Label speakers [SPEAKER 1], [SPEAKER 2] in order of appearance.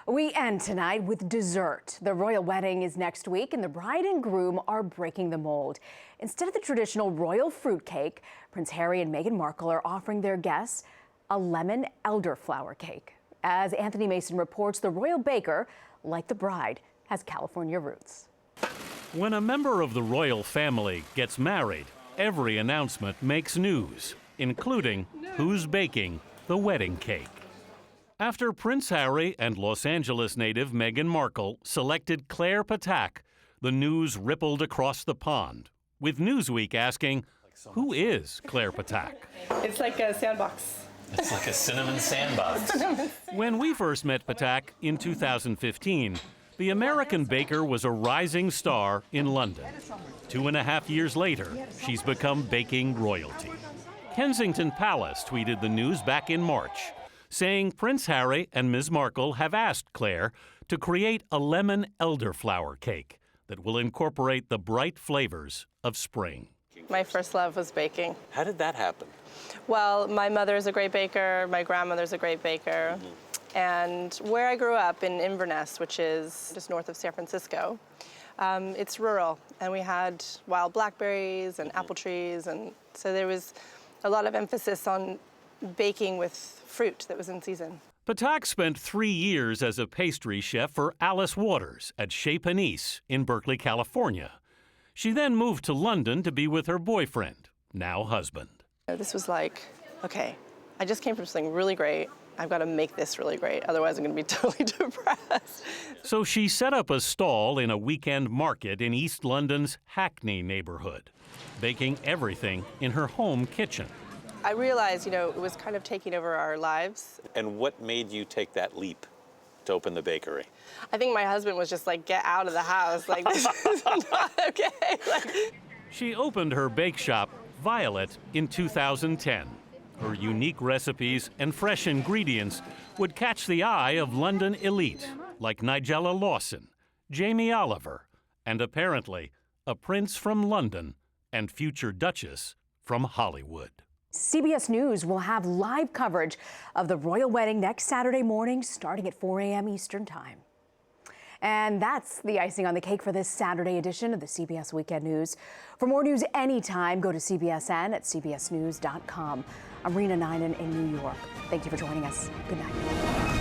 [SPEAKER 1] We end tonight with dessert. The royal wedding is next week, and the bride and groom are breaking the mold. Instead of the traditional royal fruitcake, Prince Harry and Meghan Markle are offering their guests a lemon elderflower cake. As Anthony Mason reports, the royal baker, like the bride, has California roots.
[SPEAKER 2] When a member of the royal family gets married, every announcement makes news, including who's baking the wedding cake. After Prince Harry and Los Angeles native Meghan Markle selected Claire Patak, the news rippled across the pond, with Newsweek asking, who is Claire Patak?
[SPEAKER 3] It's like a sandbox.
[SPEAKER 4] It's like a cinnamon sandbox.
[SPEAKER 2] When we first met Patak in 2015, the American baker was a rising star in London. 2.5 years later, she's become baking royalty. Kensington Palace tweeted the news back in March, saying Prince Harry and Ms. Markle have asked Claire to create a lemon elderflower cake that will incorporate the bright flavors of spring.
[SPEAKER 3] My first love was baking.
[SPEAKER 4] How did that happen?
[SPEAKER 3] Well, my mother's a great baker, my grandmother's a great baker, and where I grew up in Inverness, which is just north of San Francisco, it's rural, and we had wild blackberries and apple trees, and so there was a lot of emphasis on baking with fruit that was in season.
[SPEAKER 2] Patak spent 3 years as a pastry chef for Alice Waters at Chez Panisse in Berkeley, California. She then moved to London to be with her boyfriend, now husband.
[SPEAKER 3] This was like, okay, I just came from something really great. I've got to make this really great, otherwise I'm going to be totally depressed.
[SPEAKER 2] So she set up a stall in a weekend market in East London's Hackney neighborhood, baking everything in her home kitchen.
[SPEAKER 3] I realized, it was kind of taking over our lives.
[SPEAKER 4] And what made you take that leap to open the bakery?
[SPEAKER 3] I think my husband was just like, get out of the house. Like, this is not okay.
[SPEAKER 2] She opened her bake shop, Violet, in 2010. Her unique recipes and fresh ingredients would catch the eye of London elite like Nigella Lawson, Jamie Oliver, and apparently a prince from London and future duchess from Hollywood.
[SPEAKER 1] CBS News will have live coverage of the royal wedding next Saturday morning, starting at 4 a.m. Eastern Time. And that's the icing on the cake for this Saturday edition of the CBS Weekend News. For more news anytime, go to CBSN at cbsnews.com. I'm Rena Ninan in New York. Thank you for joining us. Good night.